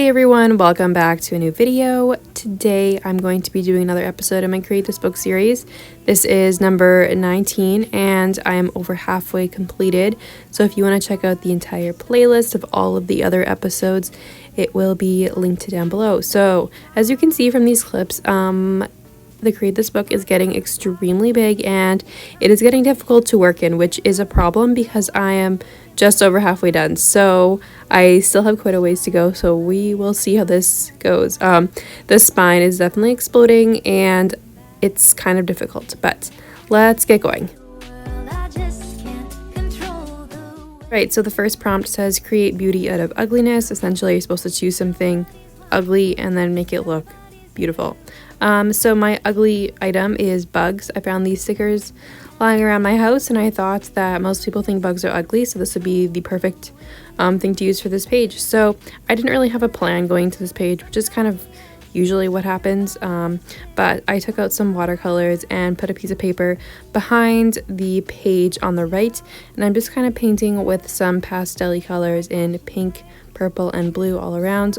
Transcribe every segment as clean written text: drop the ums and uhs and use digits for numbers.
Hey everyone, welcome back to a new video. Today I'm going to be doing another episode of my Create This Book series. This is number 19 and I am over halfway completed. So if you want to check out the entire playlist of all of the other episodes, it will be linked down below. So as you can see from these clips, the Create This Book is getting extremely big and it is getting difficult to work in, which is a problem because I am just over halfway done. So I still have quite a ways to go, so we will see how this goes. The spine is definitely exploding and it's kind of difficult, but let's get going. Right, so the first prompt says create beauty out of ugliness. Essentially, you're supposed to choose something ugly and then make it look beautiful. So my ugly item is bugs. I found these stickers lying around my house and I thought that most people think bugs are ugly, so this would be the perfect thing to use for this page. So I didn't really have a plan going to this page, which is kind of usually what happens, but I took out some watercolors and put a piece of paper behind the page on the right, and I'm just kind of painting with some pastel-y colors in pink, purple, and blue all around.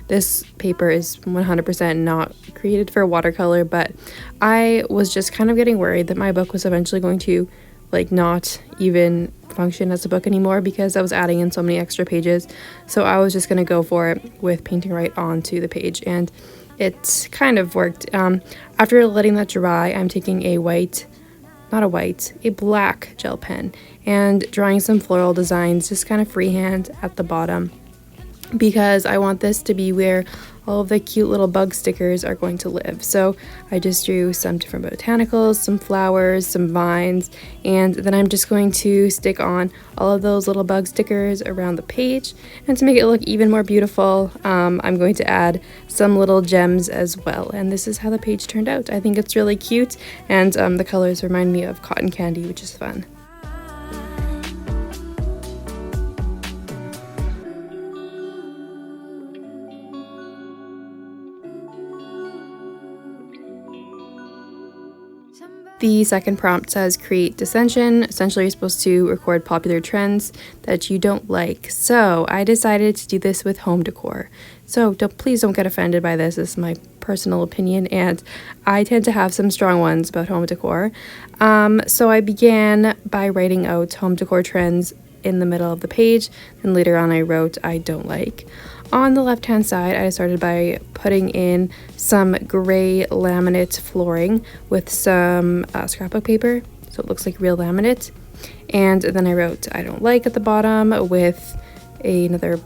This paper is 100% not created for watercolor, but I was just kind of getting worried that my book was eventually going to not even function as a book anymore because I was adding in so many extra pages. So I was just going to go for it with painting right onto the page, and it kind of worked. After letting that dry, I'm taking a black gel pen and drawing some floral designs just kind of freehand at the bottom, because I want this to be where all of the cute little bug stickers are going to live. So I just drew some different botanicals, some flowers, some vines, and then I'm just going to stick on all of those little bug stickers around the page. And to make it look even more beautiful, I'm going to add some little gems as well. And this is how the page turned out. I think it's really cute, and the colors remind me of cotton candy, which is fun. The second prompt says create dissension. Essentially, you're supposed to record popular trends that you don't like. So I decided to do this with home decor. So please don't get offended by this. This is my personal opinion, and I tend to have some strong ones about home decor. So I began by writing out home decor trends in the middle of the page, and later on I wrote I don't like. On the left hand side, I started by putting in some gray laminate flooring with some scrapbook paper, so it looks like real laminate. And then I wrote I don't like at the bottom with another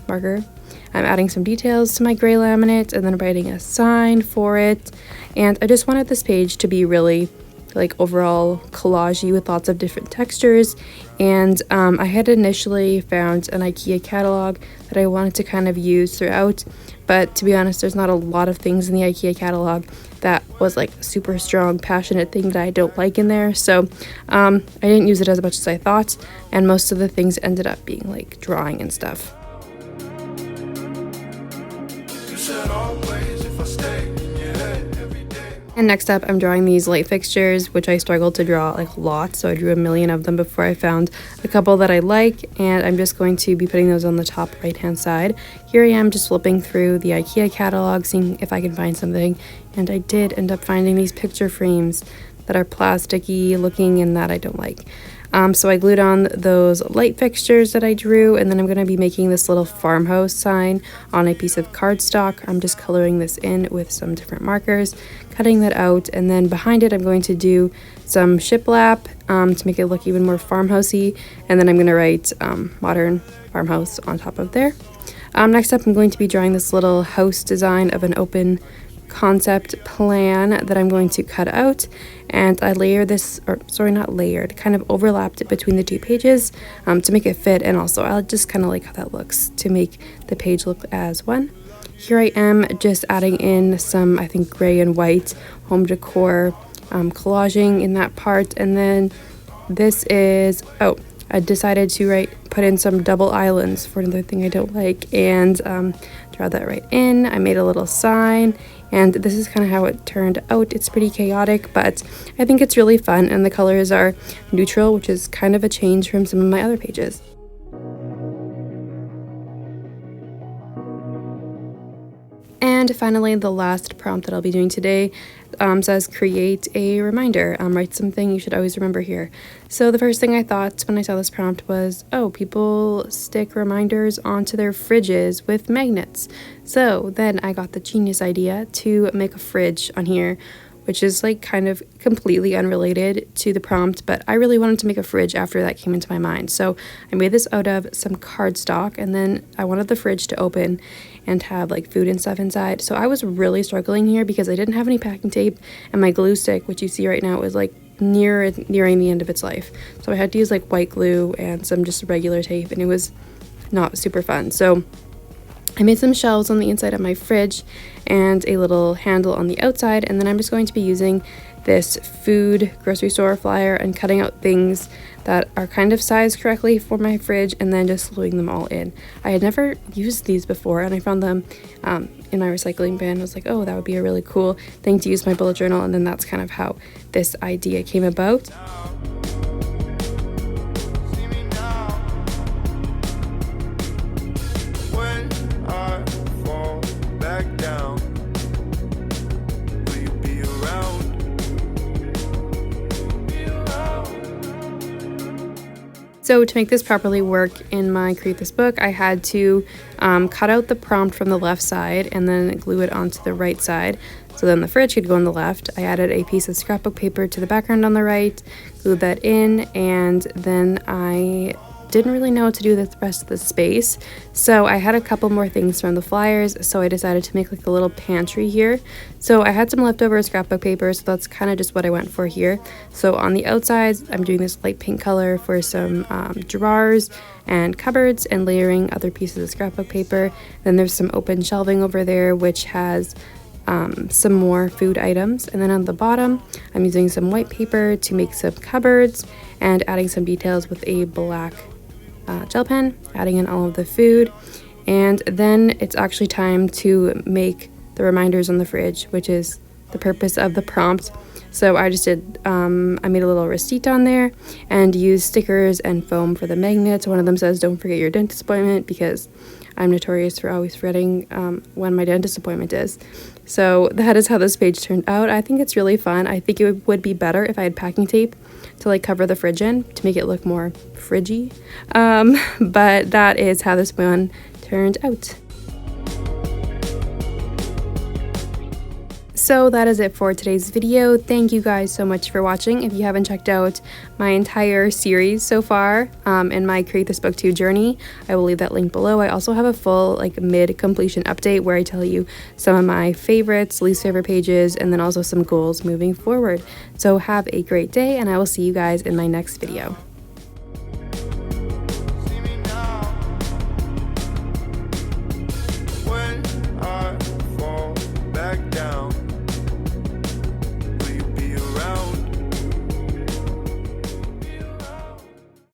marker. I'm adding some details to my gray laminate and then writing a sign for it. And I just wanted this page to be really overall collagey with lots of different textures, and I had initially found an IKEA catalog that I wanted to kind of use throughout, but to be honest, there's not a lot of things in the IKEA catalog that was super strong, passionate thing that I don't like in there, so I didn't use it as much as I thought, and most of the things ended up being drawing and stuff. And next up, I'm drawing these light fixtures, which I struggled to draw a lot, so I drew a million of them before I found a couple that I like, and I'm just going to be putting those on the top right-hand side. Here I am just flipping through the IKEA catalog, seeing if I can find something, and I did end up finding these picture frames that are plasticky looking and that I don't like. So I glued on those light fixtures that I drew, and then I'm going to be making this little farmhouse sign on a piece of cardstock. I'm just coloring this in with some different markers, cutting that out, and then behind it I'm going to do some shiplap to make it look even more farmhousey, and then I'm going to write modern farmhouse on top of there. Next up, I'm going to be drawing this little house design of an open concept plan that I'm going to cut out, and I layered this, kind of overlapped it between the two pages to make it fit, and also I just kind of like how that looks to make the page look as one. Here I am just adding in some, I think, gray and white home decor collaging in that part, and then this is, I decided to put in some double islands for another thing I don't like, and draw that right in. I made a little sign, and this is kind of how it turned out. It's pretty chaotic, but I think it's really fun, and the colors are neutral, which is kind of a change from some of my other pages. And finally, the last prompt that I'll be doing today says create a reminder. Write something you should always remember here. So the first thing I thought when I saw this prompt was, oh, people stick reminders onto their fridges with magnets. So then I got the genius idea to make a fridge on here, which is like kind of completely unrelated to the prompt, but I really wanted to make a fridge after that came into my mind. So I made this out of some cardstock, and then I wanted the fridge to open and have like food and stuff inside. So I was really struggling here because I didn't have any packing tape, and my glue stick, which you see right now, is like nearing the end of its life. So I had to use like white glue and some just regular tape, and it was not super fun. So I made some shelves on the inside of my fridge and a little handle on the outside, and then I'm just going to be using this food grocery store flyer and cutting out things that are kind of sized correctly for my fridge and then just gluing them all in. I had never used these before, and I found them in my recycling bin. I was like, oh, that would be a really cool thing to use in my bullet journal, and then that's kind of how this idea came about. So to make this properly work in my Create This book, I had to cut out the prompt from the left side and then glue it onto the right side. So then the fridge could go on the left. I added a piece of scrapbook paper to the background on the right, glued that in, and then I didn't really know what to do with the rest of the space. So I had a couple more things from the flyers, so I decided to make like a little pantry here. So I had some leftover scrapbook paper, so that's kind of just what I went for here. So on the outsides, I'm doing this light pink color for some drawers and cupboards and layering other pieces of scrapbook paper. Then there's some open shelving over there, which has some more food items. And then on the bottom, I'm using some white paper to make some cupboards and adding some details with a black gel pen, adding in all of the food. And then it's actually time to make the reminders on the fridge, which is the purpose of the prompt. So I just did, I made a little receipt on there and used stickers and foam for the magnets. One of them says, don't forget your dentist appointment, because I'm notorious for always forgetting when my dentist appointment is. So that is how this page turned out. I think it's really fun. I think it would be better if I had packing tape to like cover the fridge in to make it look more fridgy. But that is how this one turned out. So that is it for today's video. Thank you guys so much for watching. If you haven't checked out my entire series so far in my Create This Book 2 journey, I will leave that link below. I also have a full like mid-completion update where I tell you some of my favorites, least favorite pages, and then also some goals moving forward. So have a great day, and I will see you guys in my next video.